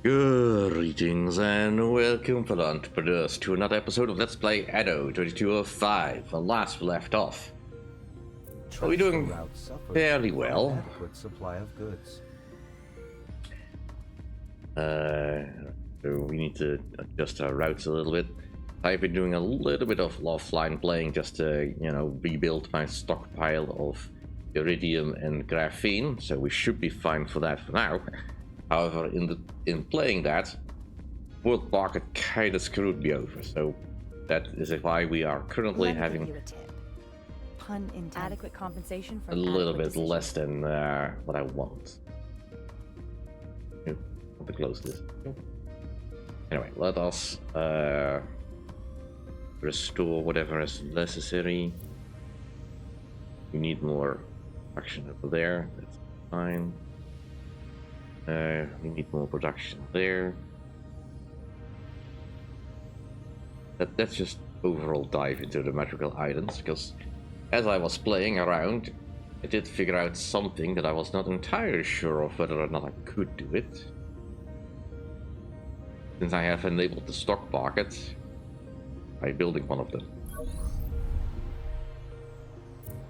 Greetings and welcome, fellow entrepreneurs, to another episode of Let's Play Anno 2205. And last we left off, we're doing fairly well. Supply of goods. So we need to adjust our routes a little bit. I've been doing a little bit of offline playing just to, rebuild my stockpile of iridium and graphene. So we should be fine for that for now. However, in playing that, World Market kind of screwed me over, so that is why we are currently having adequate compensation for a little bit less than what I want. I want to close this. Anyway, let us restore whatever is necessary. We need more action over there. That's fine. We need more production there. Let's just overall dive into the magical items, because as I was playing around, I did figure out something that I was not entirely sure of whether or not I could do it. Since I have enabled the stock market by building one of them.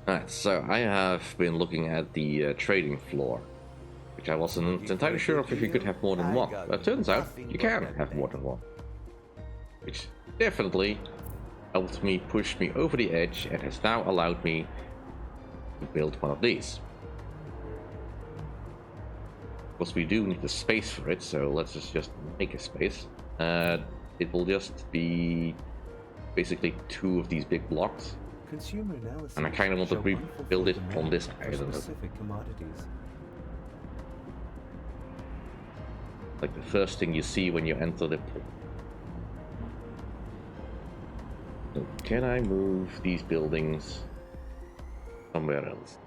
Alright, so I have been looking at the trading floor, which I wasn't entirely sure of if you could have more than one, but it turns out you can have more than one. Which definitely helped me push me over the edge and has now allowed me to build one of these. Of course, we do need the space for it, so let's just make a space. It will just be basically 2 of these big blocks. And I kind of want to rebuild it on this island. Like the first thing you see when you enter the port. So can I move these buildings somewhere else?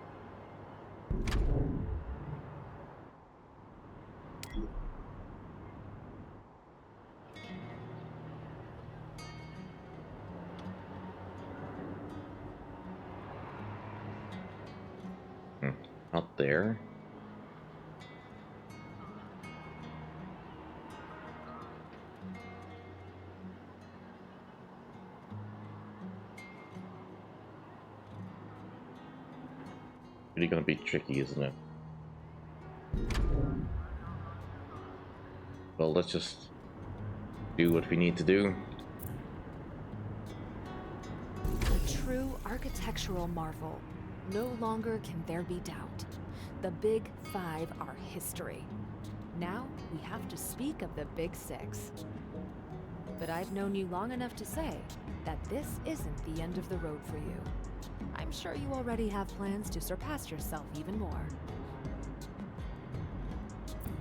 Not there. Really gonna be tricky, isn't it? Well, let's just do what we need to do. A true architectural marvel. No longer can there be doubt. The Big Five are history. Now we have to speak of the Big Six. But I've known you long enough to say that this isn't the end of the road for you. I'm sure you already have plans to surpass yourself even more.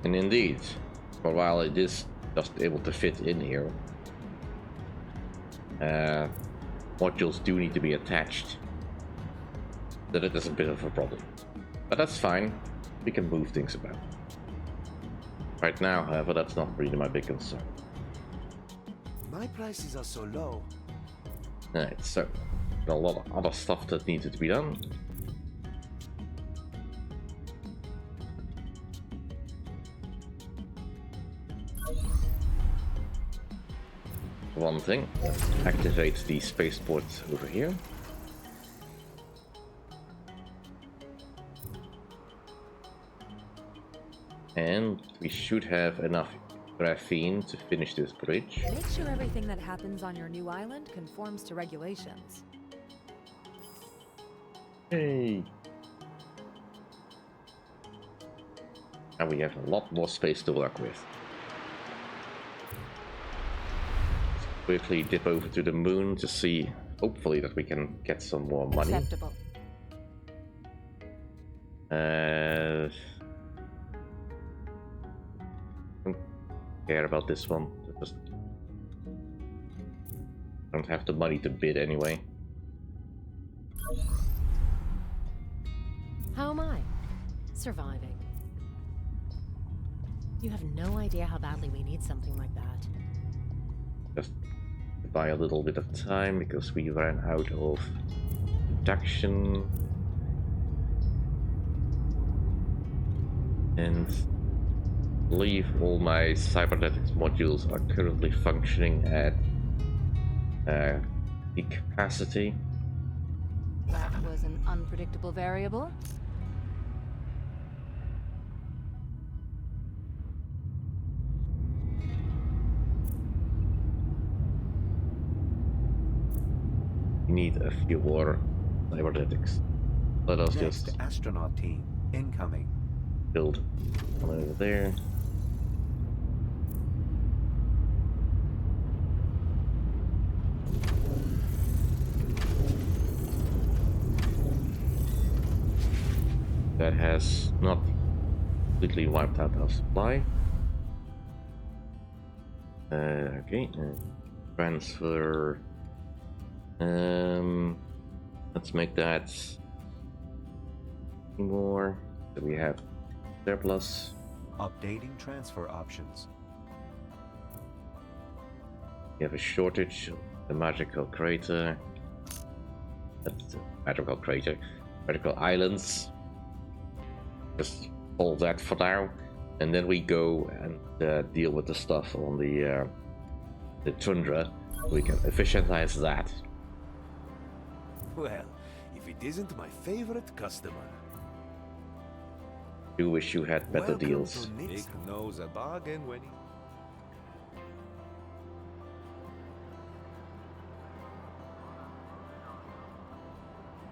And indeed, for a while it is just able to fit in here. Modules do need to be attached. That it is a bit of a problem. But that's fine. We can move things about. Right now, however, that's not really my big concern. My prices are so low. Alright, so a lot of other stuff that needed to be done. One thing, activate the spaceport over here. And we should have enough graphene to finish this bridge. Make sure everything that happens on your new island conforms to regulations. Hey! And we have a lot more space to work with. Let's quickly dip over to the moon to see, hopefully, that we can get some more money. Acceptable. Don't care about this one. Just don't have the money to bid anyway. How am I? Surviving. You have no idea how badly we need something like that. Just buy a little bit of time because we ran out of production. And believe all my cybernetics modules are currently functioning at peak capacity. That was an unpredictable variable. We need a few more cybernetics. Let us Next, just astronaut team incoming. build one over there. That has not completely wiped out our supply. Okay, transfer. Let's make that more. So we have surplus. Updating transfer options. We have a shortage of the magical crater. That's the magical crater. Magical islands. Just all that for now. And then we go and deal with the stuff on the tundra. We can efficientize that. Well, if it isn't my favorite customer. Do wish you had better Welcome deals. to Nick knows a bargain when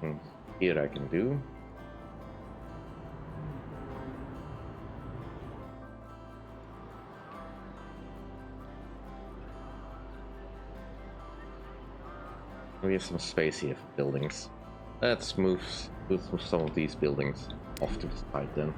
he... Here I can do. We have some space here for buildings. Let's move some of these buildings off to the side then.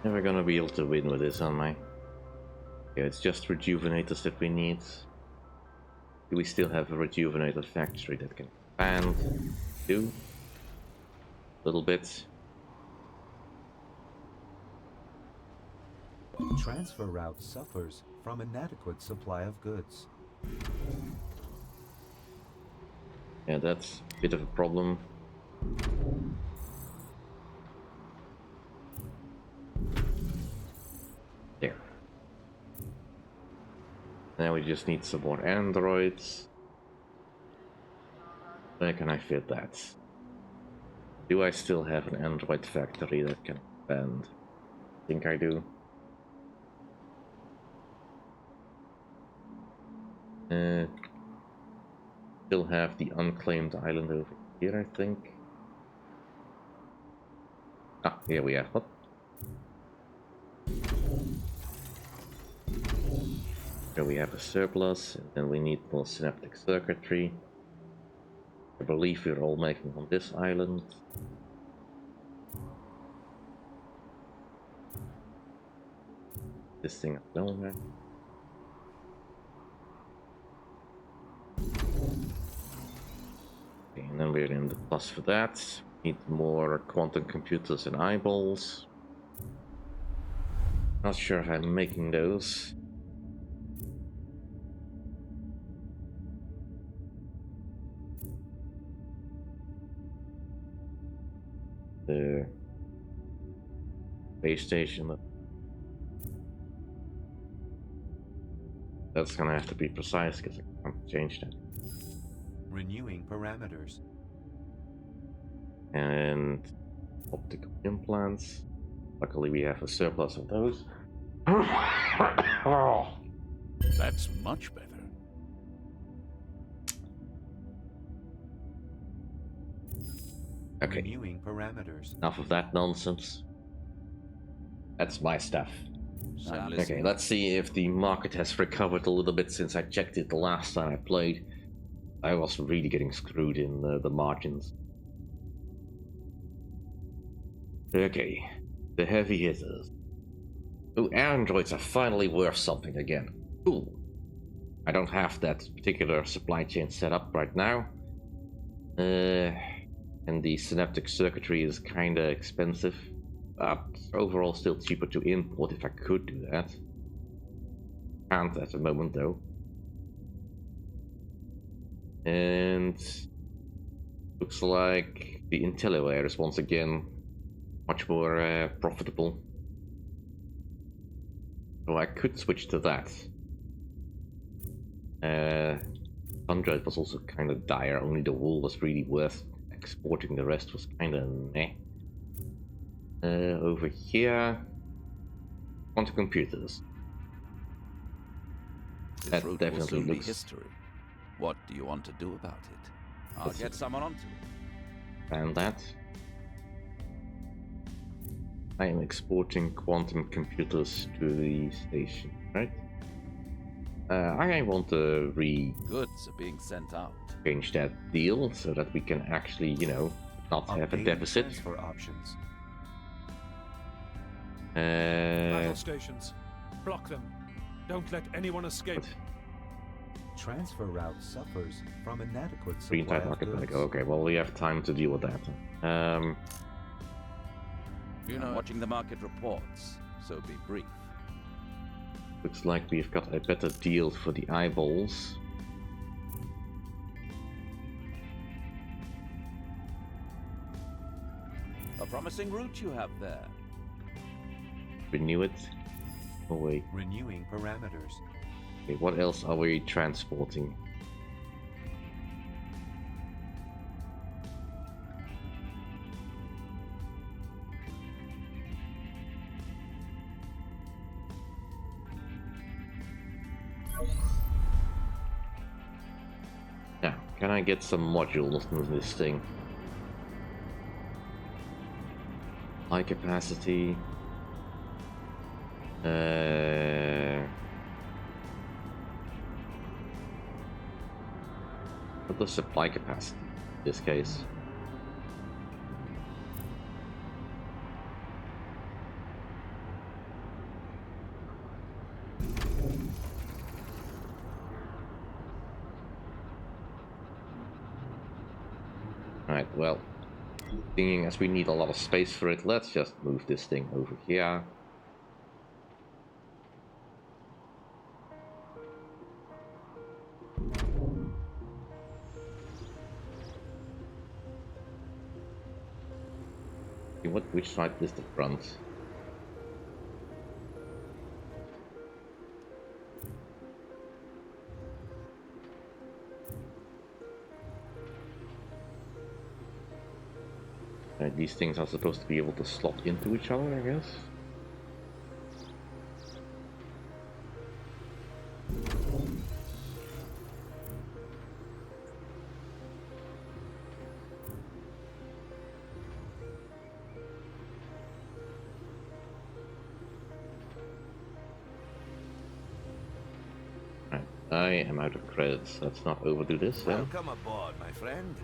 Never gonna be able to win with this, am I? Yeah, it's just rejuvenators that we need. Do we still have a rejuvenator factory that can expand? Do. Little bit. Transfer route suffers from inadequate supply of goods. Yeah, that's a bit of a problem. There. Now we just need some more androids. Where can I fit that? Do I still have an android factory that can expand? I think I do. Still have the unclaimed island over here, I think. Ah, here we have what? Here we have a surplus, and then we need more synaptic circuitry. I believe we're all making on this island. This thing alone, right? Okay, and then we're in the plus for that. Need more quantum computers and eyeballs. Not sure how I'm making those. The base station. That's gonna have to be precise because I can't change that. Renewing parameters. And optical implants. Luckily we have a surplus of those. That's much better. Okay, Renewing parameters. enough of that nonsense. That's my stuff. I'm Okay, listening. let's see if the market has recovered a little bit since I checked it the last time I played. I was really getting screwed in the margins. Okay, the heavy hitters. Oh, androids are finally worth something again. Cool. I don't have that particular supply chain set up right now. And the synaptic circuitry is kinda expensive. But overall still cheaper to import if I could do that. Can't at the moment though. And looks like the IntelliWare is once again much more profitable. So I could switch to that. 100 was also kind of dire, only the wool was really worth exporting, the rest was kind of meh. Over here, quantum computers. This That route will definitely soon be looks- history. What do you want to do about it? I'll Let's get see. someone onto it. And that. I am exporting quantum computers to the station, right? I want to Goods are being sent out. change that deal so that we can actually, you know, not have a Updating deficit. transfer options. Battle stations. Block them. Don't let anyone escape. Transfer route suffers from inadequate Green supply type of market goods. bag. Okay, well we have time to deal with that. You know, watching the market reports, so be brief. Looks like we've got a better deal for the eyeballs. A promising route you have there. Renew it. Oh wait. Renewing parameters. Okay, what else are we transporting? Now, can I get some modules in this thing? High capacity. What the supply capacity in this case? Alright, well, seeing as we need a lot of space for it, let's just move this thing over here. Okay, which side is the front? These things are supposed to be able to slot into each other, I guess. Right, I am out of credits. Let's not overdo this then. Welcome aboard, my friend.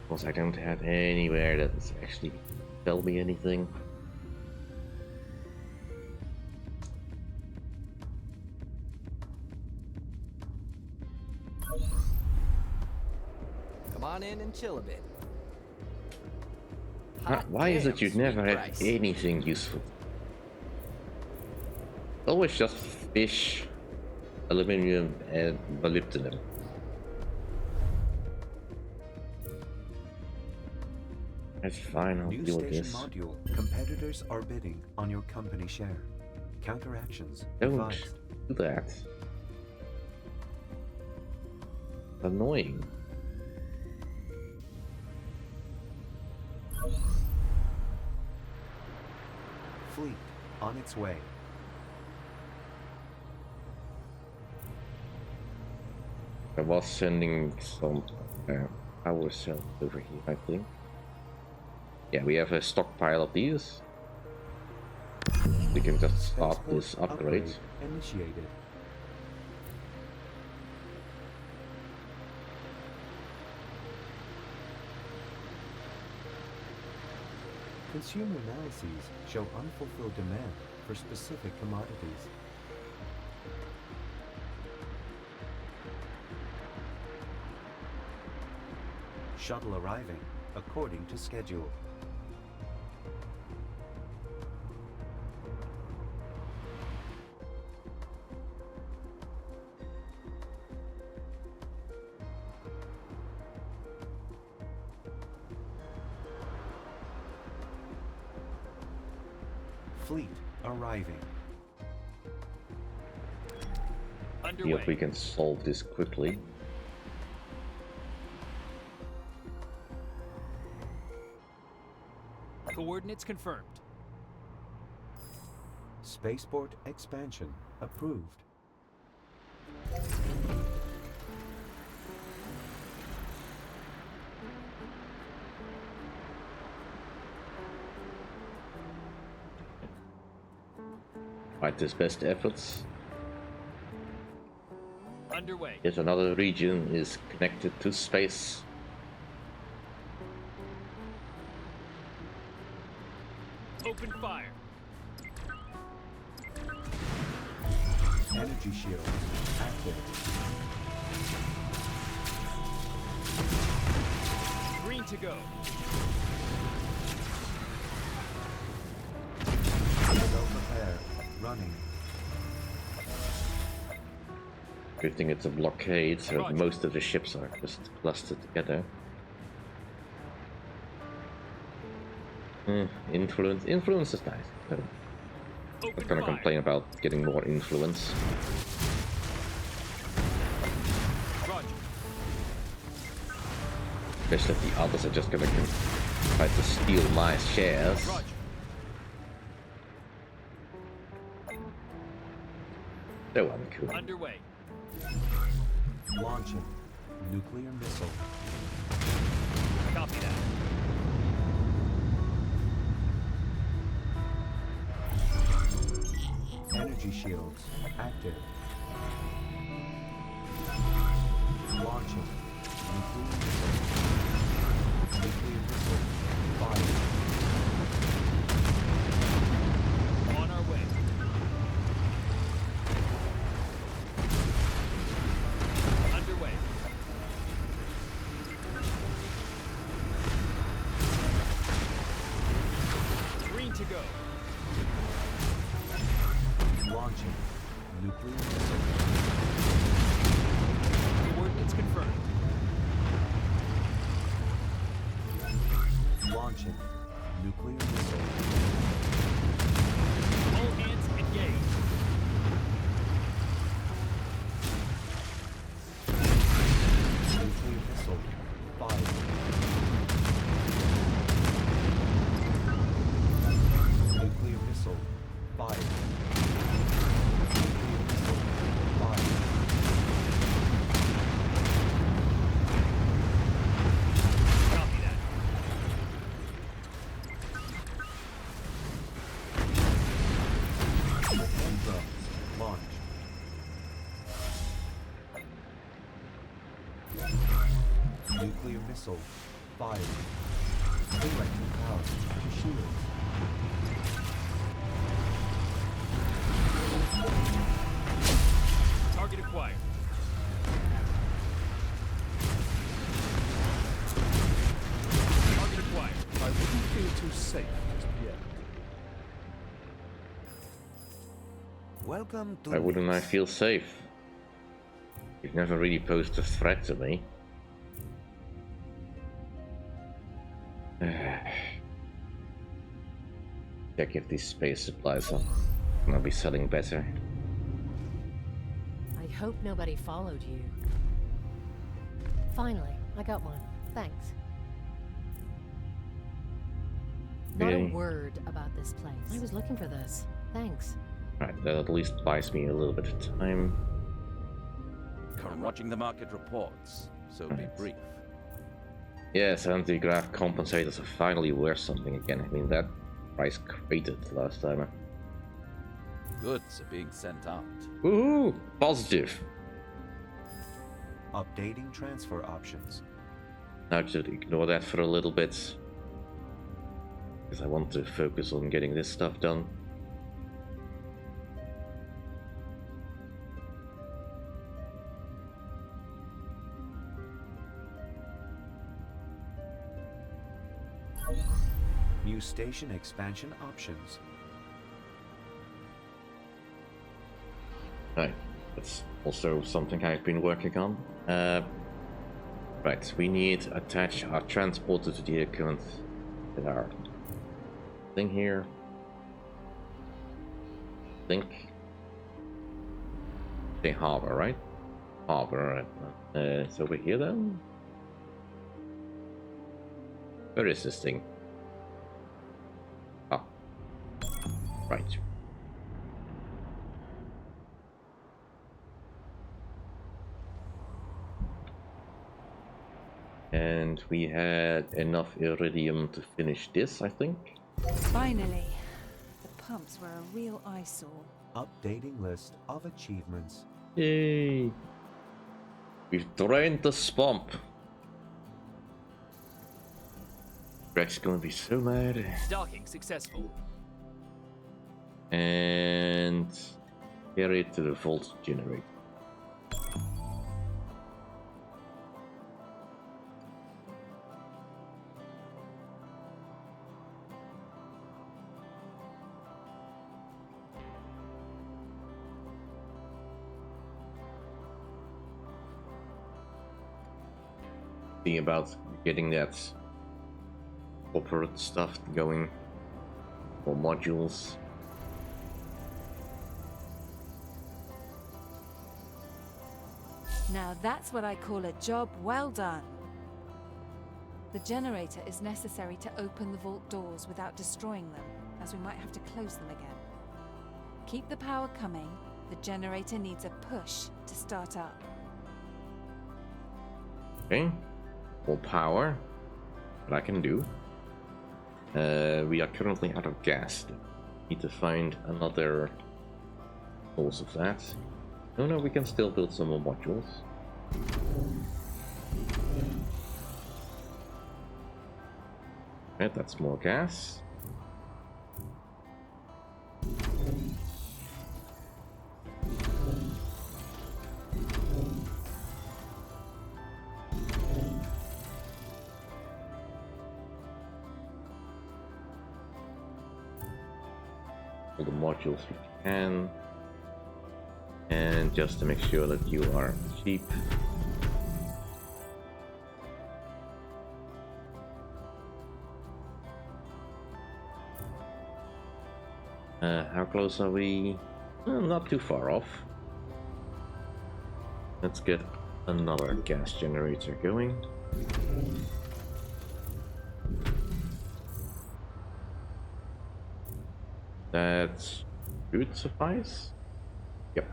Because I don't have anywhere that's actually tell me anything. Come on in and chill a bit. Why is it you Damn, never sweet have price. anything useful? Always just fish, aluminium, and molybdenum. That's fine, I'll New deal with station this. module. Competitors are bidding on your company share. Counteractions Don't advised. do that. Annoying. Fleet on its way. I was sending some power cells over here, I think. Yeah, we have a stockpile of these. We can just start this upgrade. Initiated. Consumer analyses show unfulfilled demand for specific commodities. Shuttle arriving according to schedule. Fleet arriving. See if we can solve this quickly. Coordinates confirmed. Spaceport expansion approved. Fight his best efforts. Underway. Yet another region is connected to space. Open fire. Energy shield active. Green to go. Self-repair running. Good thing it's a blockade, so Roger. most of the ships are just clustered together. Influence. Influence is nice. So I'm Open not gonna fire. complain about getting more influence. Roger. Especially if the others are just gonna try to steal my shares. Roger. So uncool. Underway. Launching nuclear missile. Copy that. Energy shields active. Launching nuclear missile. Nuclear missile fired. On our way. Underway. Green to go. Launching nuclear missile. Coordinates confirmed. Launching nuclear missile. All hands engaged. Nuclear missile fired. Nuclear missile fired. Nuclear missile fired. Copy that. Hand drums launched. Nuclear missile fired. Electric power to shields. Target acquired. Target acquired. I wouldn't feel too safe just yet. Welcome to Why wouldn't I feel safe? You've never really posed a threat to me. Check if these space supplies are gonna be selling better. I hope nobody followed you. Finally, I got one. Thanks. Not Really? a word about this place. I was looking for this. Thanks. Right, that at least buys me a little bit of time. I'm watching the market reports, so be Right. brief. Yes, anti-grav compensators are finally worth something again. I mean, that price cratered last time. Goods are being sent out. Woohoo! Positive! Updating transfer options. Now I should ignore that for a little bit. Because I want to focus on getting this stuff done. New station expansion options. Right, that's also something I've been working on. Right, we need to attach our transporter to the account with our thing here. Say harbor, right? Harbor. It's over here then. Where is this thing? Ah, right. And we had enough iridium to finish this, I think. Finally. The pumps were a real eyesore. Updating list of achievements. Yay! We've drained the swamp. Greg's gonna be so mad. Docking successful. And carry it to the volt generator. Think about getting that corporate stuff going for modules. Now that's what I call a job well done. The generator is necessary to open the vault doors without destroying them, as we might have to close them again. Keep the power coming. The generator needs a push to start up. Okay, full power. What I can do. We are currently out of gas. Need to find another source of that. No, we can still build some more modules. Right, that's more gas. All the modules we can. And just to make sure that you are cheap. How close are we? Not too far off. Let's get another gas generator going. That should suffice. Yep.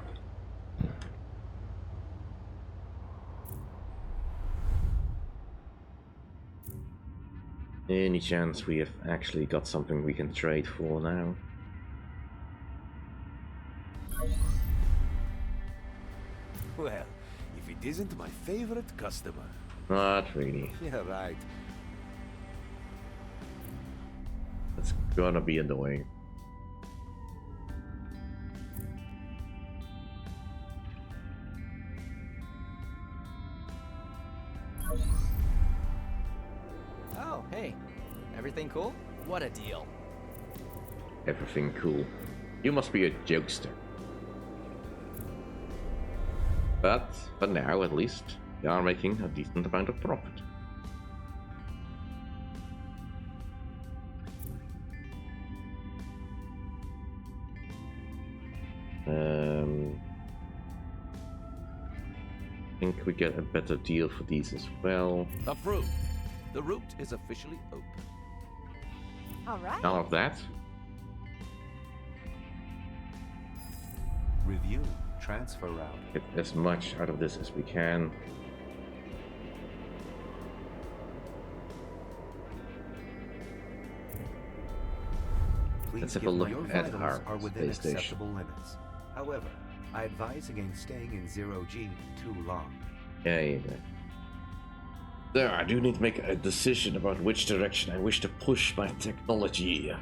Any chance we have actually got something we can trade for now? Well, if it isn't my favorite customer. Not really. Yeah, right. That's gonna be annoying. Oh, hey. Everything cool? What a deal. Everything cool. You must be a jokester. But for now, at least, we are making a decent amount of profit. I think we get a better deal for these as well. Approved. The route is officially open. All right. None of that. Review transfer route. Get as much out of this as we can. Please Let's have a give look your at vitals our are within space station. acceptable limits. However, I advise against staying in 0G too long. Yeah. There, I do need to make a decision about which direction I wish to push my technology.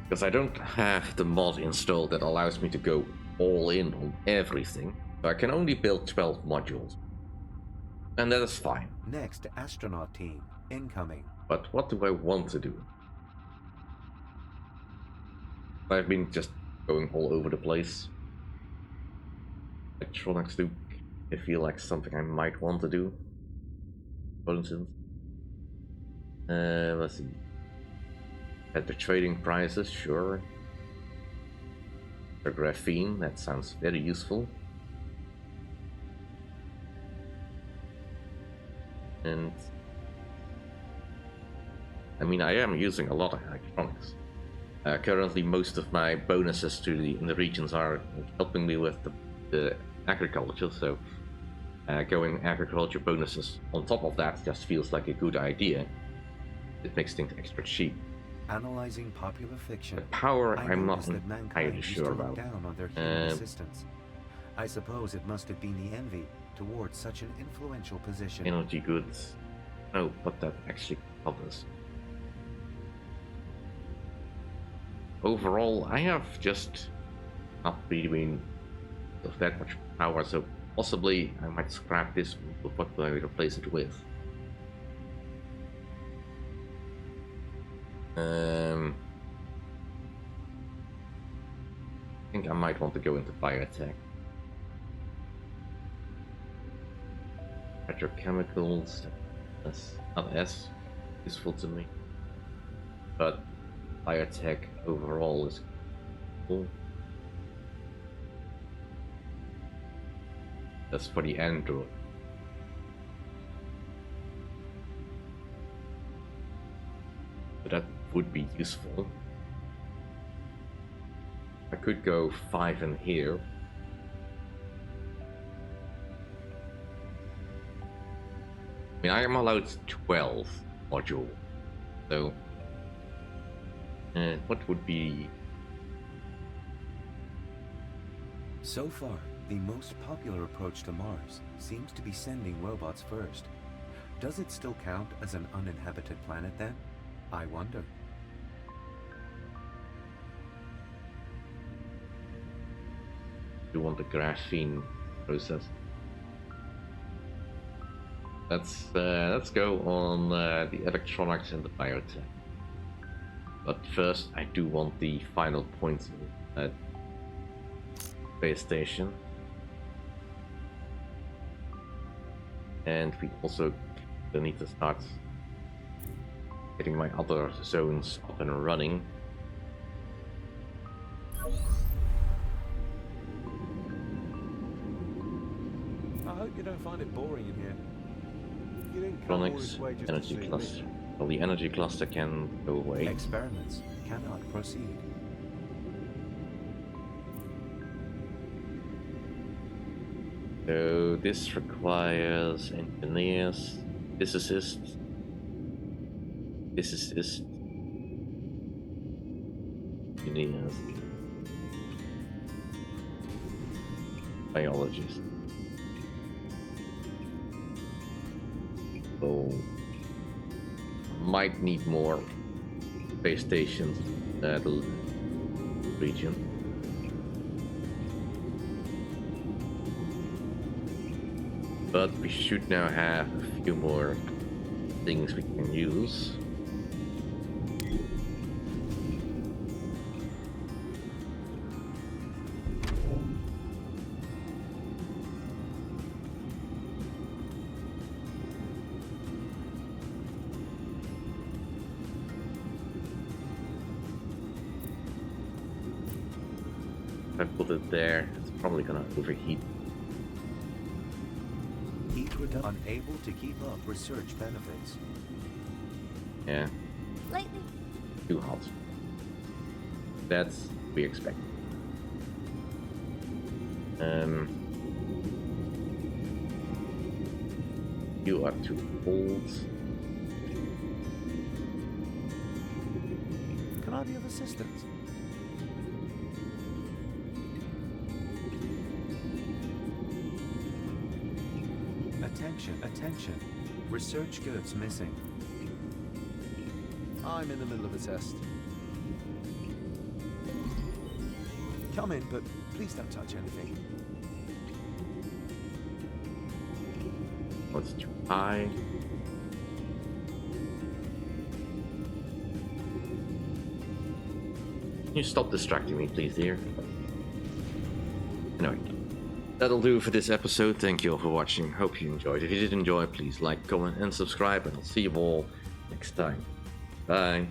Because I don't have the mod installed that allows me to go all in on everything. So I can only build 12 modules. And that is fine. Next, astronaut team, incoming. But what do I want to do? I've been just going all over the place. Electronics do I feel like something I might want to do. For instance. Let's see. At the trading prices, sure. The graphene, that sounds very useful. And I mean, I am using a lot of electronics. Currently, most of my bonuses to in the regions are helping me with the agriculture, so going agriculture bonuses on top of that just feels like a good idea. It makes things extra cheap. Analyzing popular fiction. The power, I I'm not noticed that mankind entirely used sure to look about. down on their human assistants. I suppose it must have been the envy towards such an influential position. Energy goods. Oh, what that actually covers. Overall, I have just not really been of that much power, so possibly I might scrap this, but what will I replace it with? I think I might want to go into biotech. Petrochemicals, that's not as useful to me. But biotech overall is cool. That's for the Android. So that would be useful. I could go 5 in here. I mean, I am allowed 12 module. So, what would be? So far, the most popular approach to Mars seems to be sending robots first. Does it still count as an uninhabited planet then? I wonder. You want the graphene process? Let's go on the electronics and the biotech. But first, I do want the final points at space station, and we also need to start getting my other zones up and running. I hope you don't find it boring in here. You didn't come all Electronics, this way just to energy see me. cluster. Well, the energy cluster can go away. Experiments cannot proceed. So this requires engineers, physicists, engineers, biologists. So might need more space stations in that region. But we should now have a few more things we can use. If I put it there, it's probably gonna overheat. Unable to keep up research benefits. Yeah, Lately, too hot. That's what we expect. You are too old. Can I be of assistance? Attention, attention. Research goods missing. I'm in the middle of a test. Come in, but please don't touch anything. What's too high? Can you stop distracting me, please, dear? Anyway, that'll do for this episode. Thank you all for watching. Hope you enjoyed. If you did enjoy, please like, comment, and subscribe, and I'll see you all next time. Bye.